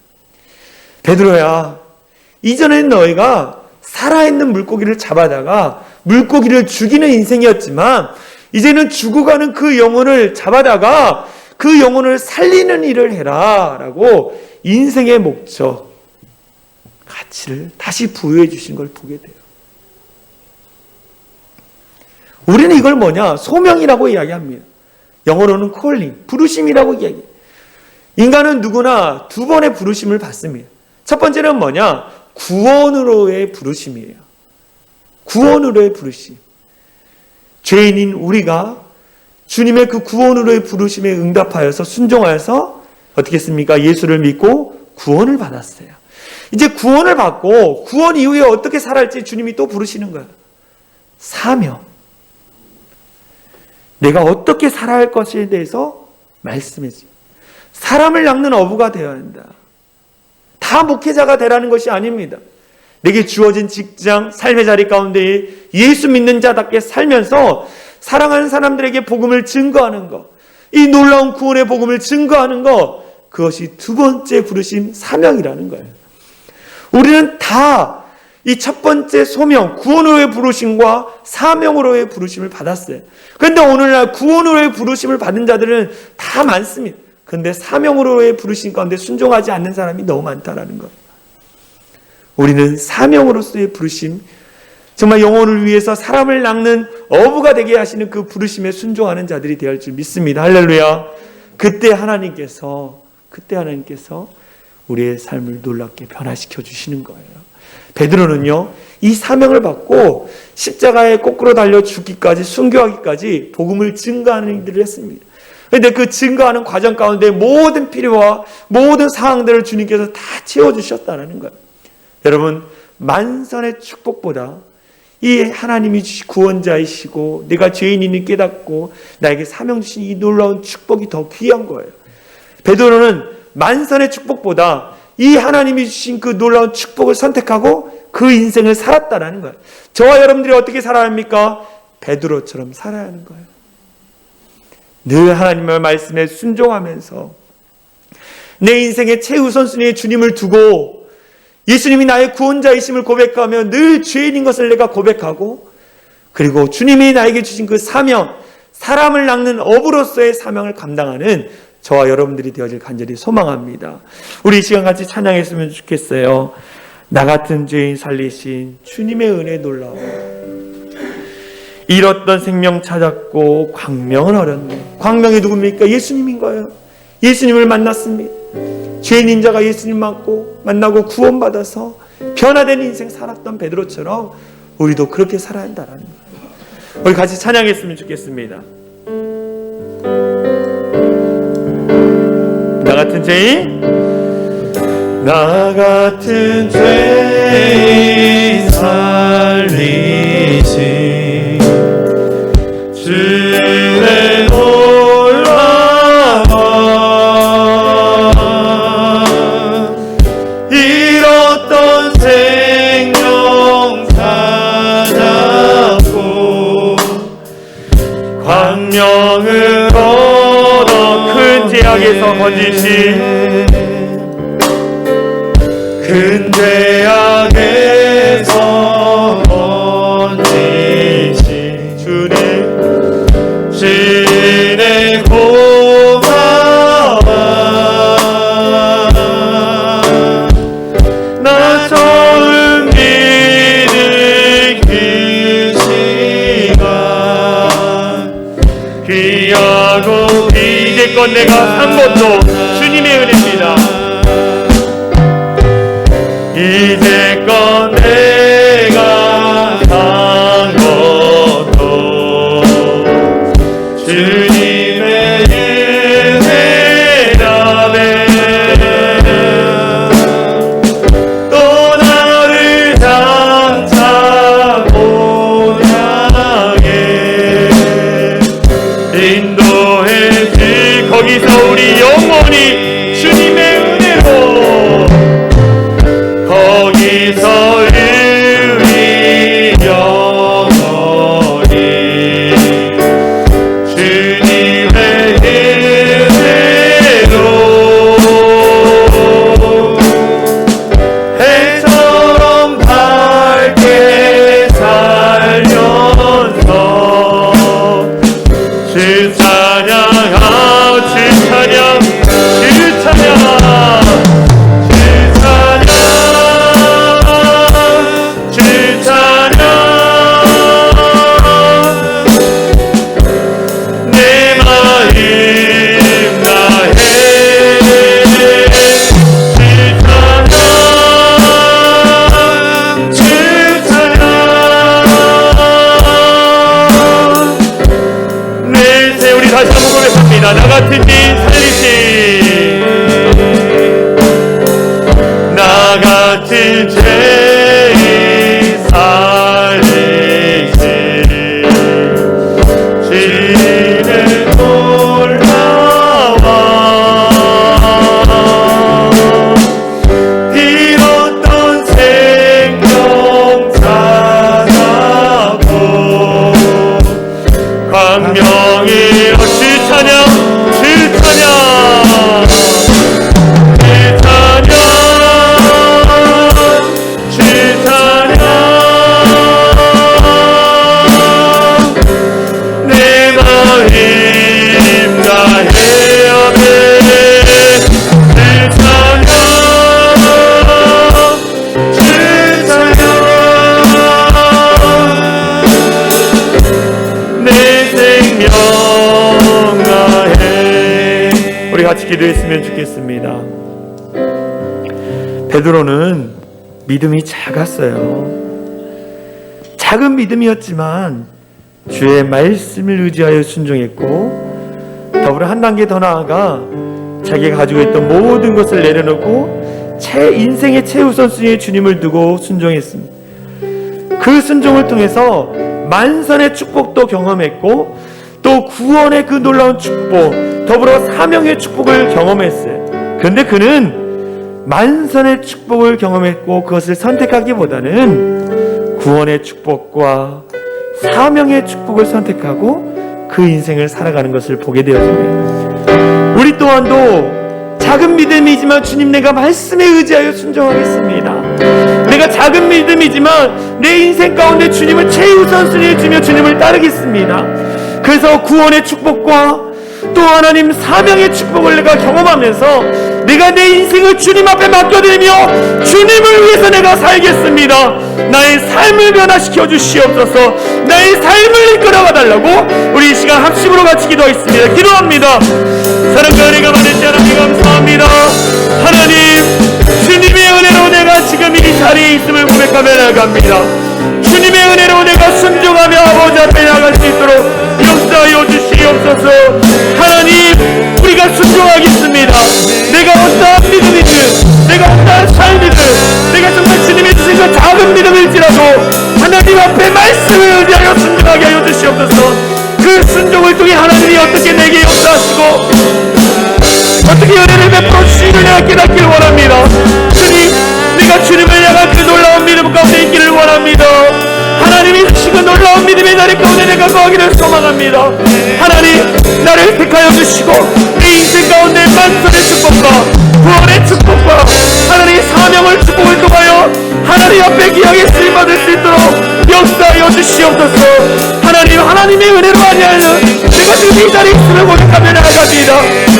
베드로야, 이전에는 너희가 살아있는 물고기를 잡아다가 물고기를 죽이는 인생이었지만 이제는 죽어가는 그 영혼을 잡아다가 그 영혼을 살리는 일을 해라 라고 인생의 목적, 가치를 다시 부여해 주신 걸 보게 돼요. 우리는 이걸 뭐냐? 소명이라고 이야기합니다. 영어로는 calling, 부르심이라고 이야기해요. 인간은 누구나 두 번의 부르심을 받습니다. 첫 번째는 뭐냐? 구원으로의 부르심이에요. 구원으로의 부르심. 죄인인 우리가 주님의 그 구원으로의 부르심에 응답하여서 순종하여서 어떻게 했습니까? 예수를 믿고 구원을 받았어요. 이제 구원을 받고 구원 이후에 어떻게 살아갈지 주님이 또 부르시는 거예요. 사명. 내가 어떻게 살아야 할 것에 대해서 말씀해주세요. 사람을 낚는 어부가 되어야 한다. 다 목회자가 되라는 것이 아닙니다. 내게 주어진 직장, 삶의 자리 가운데 예수 믿는 자답게 살면서 사랑하는 사람들에게 복음을 증거하는 것, 이 놀라운 구원의 복음을 증거하는 것, 그것이 두 번째 부르심 사명이라는 거예요. 우리는 다 이 첫 번째 소명, 구원으로의 부르심과 사명으로의 부르심을 받았어요. 그런데 오늘날 구원으로의 부르심을 받은 자들은 다 많습니다. 그런데 사명으로의 부르심 가운데 순종하지 않는 사람이 너무 많다라는 거예요. 우리는 사명으로서의 부르심, 정말 영혼을 위해서 사람을 낚는 어부가 되게 하시는 그 부르심에 순종하는 자들이 되어야 할 줄 믿습니다. 할렐루야. 그때 하나님께서 우리의 삶을 놀랍게 변화시켜 주시는 거예요. 베드로는요, 이 사명을 받고 십자가에 거꾸로 달려 죽기까지, 순교하기까지 복음을 증거하는 일들을 했습니다. 그런데 그 증거하는 과정 가운데 모든 필요와 모든 상황들을 주님께서 다 채워주셨다는 거예요. 여러분, 만선의 축복보다 이 하나님이 구원자이시고 내가 죄인임을 깨닫고 나에게 사명 주신 이 놀라운 축복이 더 귀한 거예요. 베드로는 만선의 축복보다 이 하나님이 주신 그 놀라운 축복을 선택하고 그 인생을 살았다라는 거예요. 저와 여러분들이 어떻게 살아야 합니까? 베드로처럼 살아야 하는 거예요. 늘 하나님의 말씀에 순종하면서 내 인생의 최우선순위에 주님을 두고 예수님이 나의 구원자이심을 고백하며 늘 죄인인 것을 내가 고백하고, 그리고 주님이 나에게 주신 그 사명, 사람을 낚는 어부로서의 사명을 감당하는 저와 여러분들이 되어질 간절히 소망합니다. 우리 이 시간 같이 찬양했으면 좋겠어요. 나 같은 죄인 살리신 주님의 은혜 놀라워. 잃었던 생명 찾았고 광명을 얻었네. 광명이 누굽니까? 예수님인 거예요. 예수님을 만났습니다. 죄인인 자가 예수님 만나고 구원받아서 변화된 인생 살았던 베드로처럼 우리도 그렇게 살아야 한다는 거예요. 우리 같이 찬양했으면 좋겠습니다. 나 같은 죄인, 나 같은 죄인 살리신 주의 놀라워. 잃었던 생명 찾았고 광명을 얻어 큰 죄악에서 건지신, 큰 죄악에서 건지신 주님의 고마워. 나 처음 믿은 그 시간 귀하고 기대 이제껏 내가 산 것도 주님의 은혜입니다. 이제껏 내가 산 것도 주님의 은혜라네. 또 나를 장차 본향에 인도해 줄 거기서 우리 영원히 주님의 은혜로 거기서 우리 영원히 주님의 은혜로 해처럼 밝게 살면서 주 찬양하오 주 찬양 주 찬양 다시 한번 고백합니다. 나 같은 죄인 살리시 나 같은 죄인 살리시 주는 놀라워 잃었던 생명 찾아보 광명이 주 찬양 주 찬양 주 찬양 내 마음 다해야매 주 찬양 내 생명 우리 같이 기도했으면 좋겠습니다. 베드로는 믿음이 작았어요. 작은 믿음이었지만 주의 말씀을 의지하여 순종했고 더불어 한 단계 더 나아가 자기가 가지고 있던 모든 것을 내려놓고 인생의 최우선순위에 주님을 두고 순종했습니다. 그 순종을 통해서 만선의 축복도 경험했고 또 구원의 그 놀라운 축복, 더불어 사명의 축복을 경험했어요. 그런데 그는 만선의 축복을 경험했고 그것을 선택하기보다는 구원의 축복과 사명의 축복을 선택하고 그 인생을 살아가는 것을 보게 되었습니다. 우리 또한도 작은 믿음이지만 주님 내가 말씀에 의지하여 순종하겠습니다. 내가 작은 믿음이지만 내 인생 가운데 주님을 최우선순위에 주며 주님을 따르겠습니다. 그래서 구원의 축복과 또 하나님 사명의 축복을 내가 경험하면서 내가 내 인생을 주님 앞에 맡겨드리며 주님을 위해서 내가 살겠습니다. 나의 삶을 변화시켜 주시옵소서. 나의 삶을 이끌어가 달라고 우리 이 시간 합심으로 같이 기도하겠습니다. 기도합니다. 사랑과 은혜가 많으시 하나님 감사합니다. 하나님 주님의 은혜로 내가 지금 이 자리에 있음을 고백하며 나갑니다. 주님의 은혜로 내가 순종하며 아버지 앞에 나갈 수 있도록 역사하여 주시옵소서. 하나님 우리가 순종하겠습니다. 내가 어떠한 믿음이든 내가 어떠한 삶이든 내가 정말 주님이 주신 그 작은 믿음일지라도 하나님 앞에 말씀을 의지하여 순종하게 하여 주시옵소서. 그 순종을 통해 하나님이 어떻게 내게 역사하시고 어떻게 은혜를 베풀어 주시기를 내가 깨닫기를 원합니다. 주님 내가 주님을 향한 그 놀라운 믿음 가운데 있기를 원합니다. 하나님이 주시고 놀라운 믿음의 자리 가운데 내가 거하기를 소망합니다. 하나님 나를 택하여 주시고 내 인생 가운데 만선의 축복과 구원의 축복과 하나님의 사명을 축복을 통하여 하나님 앞에 귀하게 쓰임받을 수 있도록 역사하여 주시옵소서. 하나님 하나님의 은혜로 아니하여 내가 지금 이 자리에 있음을 고백하며 나아갑니다.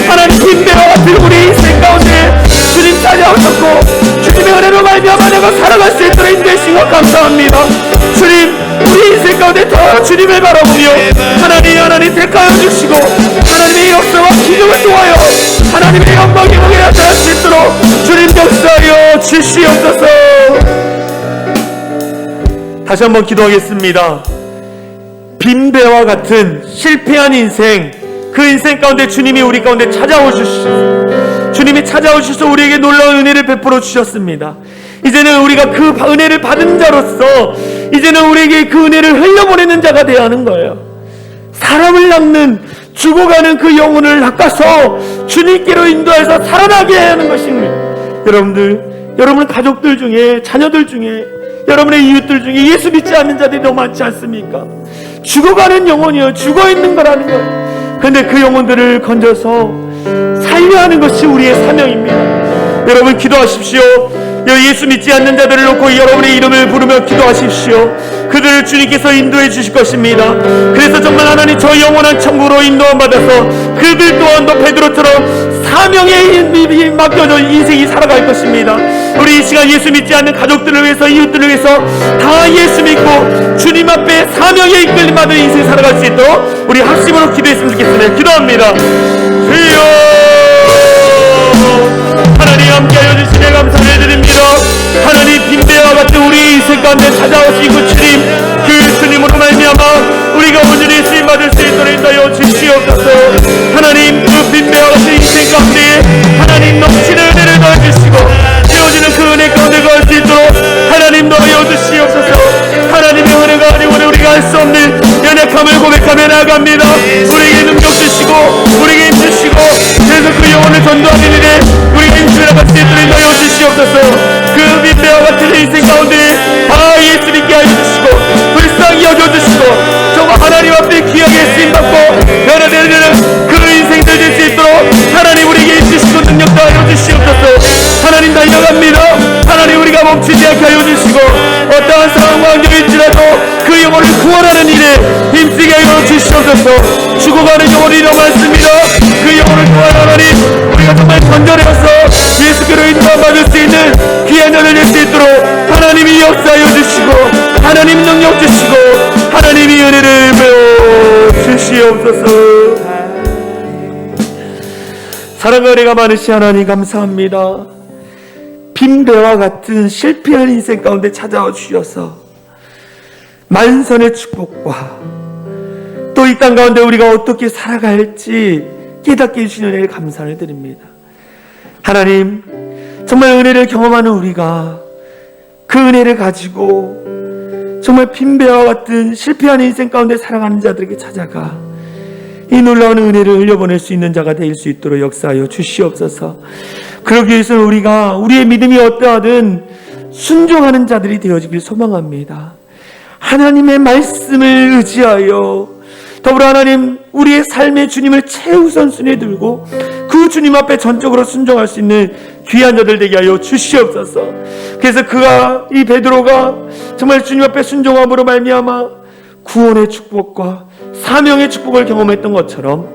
하나님 힘대와 같은 우리 인생 가운데 주님 찾아오셨고 주님의 은혜로 말미암아 내가 살아갈 수 있도록 인도해주신 것 감사합니다. 주님 우리 인생 가운데 더 주님을 바라보며 하나님 택하여 주시고 하나님의 역사와 기적을 하나님의 영광이 보게 나타날 수 있도록 주님 역사하여 주시옵소서. 다시 한번 기도하겠습니다. 빈배와 같은 실패한 인생, 그 인생 가운데 주님이 우리 가운데 찾아오셨습니다. 주님이 찾아오셔서 우리에게 놀라운 은혜를 베풀어 주셨습니다. 이제는 우리가 그 은혜를 받은 자로서 이제는 우리에게 그 은혜를 흘려보내는 자가 되어야 하는 거예요. 사람을 낚는 죽어가는 그 영혼을 낚아서 주님께로 인도해서 살아나게 하는 것입니다. 여러분 가족들 중에, 자녀들 중에, 여러분의 이웃들 중에 예수 믿지 않는 자들이 너무 많지 않습니까? 죽어가는 영혼이요, 죽어있는 거라는 거예요. 그런데 그 영혼들을 건져서 살려 하는 것이 우리의 사명입니다. 여러분 기도하십시오. 예수 믿지 않는 자들을 놓고 여러분의 이름을 부르며 기도하십시오. 그들을 주님께서 인도해 주실 것입니다. 그래서 정말 하나님 저 영원한 천국으로 인도함 받아서 그들 또한도 베드로처럼 사명에 맡겨져 인생이 살아갈 것입니다. 우리 이 시간 예수 믿지 않는 가족들을 위해서, 이웃들을 위해서 다 예수 믿고 주님 앞에 사명에 이끌림 받은 인생 살아갈 수 있도록 우리 합심으로 기도했으면 좋겠습니다. 기도합니다. 주여, 하나님 함께하여 주시네 감사를 드립니다. 하나님 빈배와 같은 우리 인생 가운데 찾아오신 그 주님, 그 주님으로 말미암아 우리가 온전히 쓰임받을 수 있도록 인도하여 주시옵소서. 하나님 그 빈배와 같은 인생 가운데 하나님 넘치는 은혜를 넣어주시고 채워지는 그 은혜 가운데 갈 수 있도록 하나님 넣어 주시옵소서. 하나님의 은혜가 아니오늘 우리가 할 수 없는 연약함을 고백하며 나아갑니다. 우리에게 능력 주시고 우리에게 힘 주시고 그래서 그 영혼을 전도하는 일에 우리가 힘쓰러 갈 수 있도록 인도하여 주시옵소서. 그 빈배와 같은 인생 가운데 다 예수 믿게 하여 주시고 불쌍히 여겨주시고 정말 하나님 앞에 귀하게 쓰임받고 변화되는 그 인생들 될 수 있도록 하나님 우리에게 주시고 능력 다하여 주시옵소서. 하나님 달려갑니다. 하나님 우리가 멈추지 않게 하여 주시고 어떠한 상황과 환경일지라도 그 영혼을 구원하는 일에 힘쓰게 하여 주시옵소서. 죽어가는 영혼이 너무 많습니다. 그 영혼을 구하는 하나님 우리가 정말 건져내어서 예수께로 인도함 받을 수 있는 귀한 자들 될 수 있도록 하나님이 역사하여 주시고 하나님 능력 주시고 하나님이 은혜를 베어 주시옵소서. 사랑과 은혜가 많으신 하나님 감사합니다. 빈배와 같은 실패한 인생 가운데 찾아와 주셔서 만선의 축복과 또 이 땅 가운데 우리가 어떻게 살아갈지 깨닫게 해주시는 은혜를 감사를 드립니다. 하나님 정말 은혜를 경험하는 우리가 그 은혜를 가지고 정말 빈배와 같은 실패한 인생 가운데 살아가는 자들에게 찾아가 이 놀라운 은혜를 흘려보낼 수 있는 자가 될 수 있도록 역사하여 주시옵소서. 그러기 위해서는 우리가 우리의 믿음이 어떠하든 순종하는 자들이 되어지길 소망합니다. 하나님의 말씀을 의지하여 더불어 하나님 우리의 삶의 주님을 최우선순위에 들고 그 주님 앞에 전적으로 순종할 수 있는 귀한 자들 되게 하여 주시옵소서. 그래서 그가 이 베드로가 정말 주님 앞에 순종함으로 말미암아 구원의 축복과 사명의 축복을 경험했던 것처럼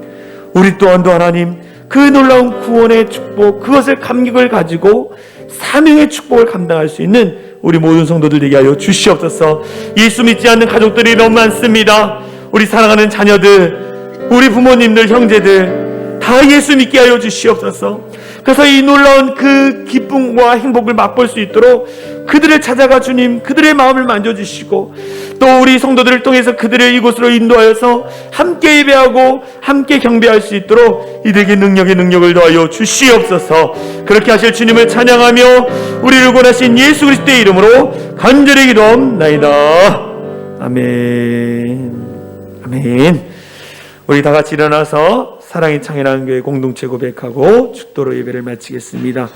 우리 또한도 하나님 그 놀라운 구원의 축복 그것을 감격을 가지고 사명의 축복을 감당할 수 있는 우리 모든 성도들 되게 하여 주시옵소서. 예수 믿지 않는 가족들이 너무 많습니다. 우리 사랑하는 자녀들, 우리 부모님들, 형제들 다 예수 믿게 하여 주시옵소서. 그래서 이 놀라운 그 기쁨과 행복을 맛볼 수 있도록 그들을 찾아가 주님 그들의 마음을 만져주시고 또 우리 성도들을 통해서 그들을 이곳으로 인도하여서 함께 예배하고 함께 경배할 수 있도록 이들에게 능력을 더하여 주시옵소서. 그렇게 하실 주님을 찬양하며 우리를 구원하신 예수 그리스도의 이름으로 간절히 기도합나이다. 아멘. 아멘. 우리 다 같이 일어나서 사랑의 창현한 교회 공동체 고백하고 축도로 예배를 마치겠습니다.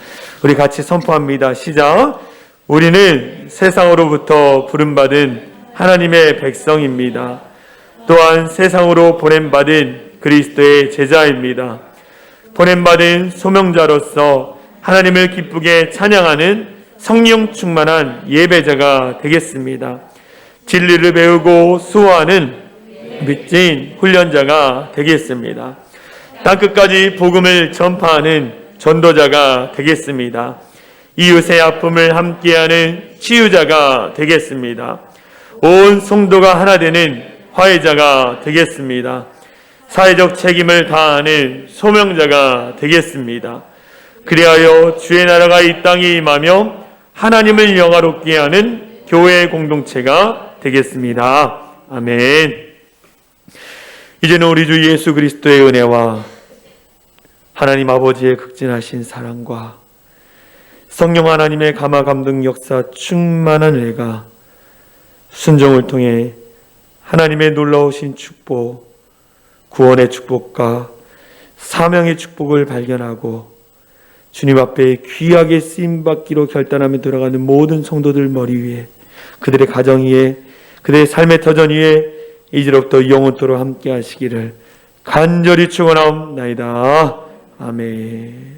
우리 같이 선포합니다. 시작. 우리는 세상으로부터 부름받은 하나님의 백성입니다. 또한 세상으로 보냄받은 그리스도의 제자입니다. 보냄받은 소명자로서 하나님을 기쁘게 찬양하는 성령 충만한 예배자가 되겠습니다. 진리를 배우고 수호하는 믿진 훈련자가 되겠습니다. 땅끝까지 복음을 전파하는 전도자가 되겠습니다. 이웃의 아픔을 함께하는 치유자가 되겠습니다. 온 성도가 하나 되는 화해자가 되겠습니다. 사회적 책임을 다하는 소명자가 되겠습니다. 그리하여 주의 나라가 이 땅에 임하며 하나님을 영화롭게 하는 교회 공동체가 되겠습니다. 아멘. 이제는 우리 주 예수 그리스도의 은혜와 하나님 아버지의 극진하신 사랑과 성령 하나님의 감화 감동 역사 충만한 은혜가 순종을 통해 하나님의 놀라우신 축복, 구원의 축복과 사명의 축복을 발견하고 주님 앞에 귀하게 쓰임받기로 결단하며 들어가는 모든 성도들 머리 위에, 그들의 가정 위에, 그들의 삶의 터전 위에 이제로부터 영원토록 함께 하시기를 간절히 축원하옵나이다. 아멘.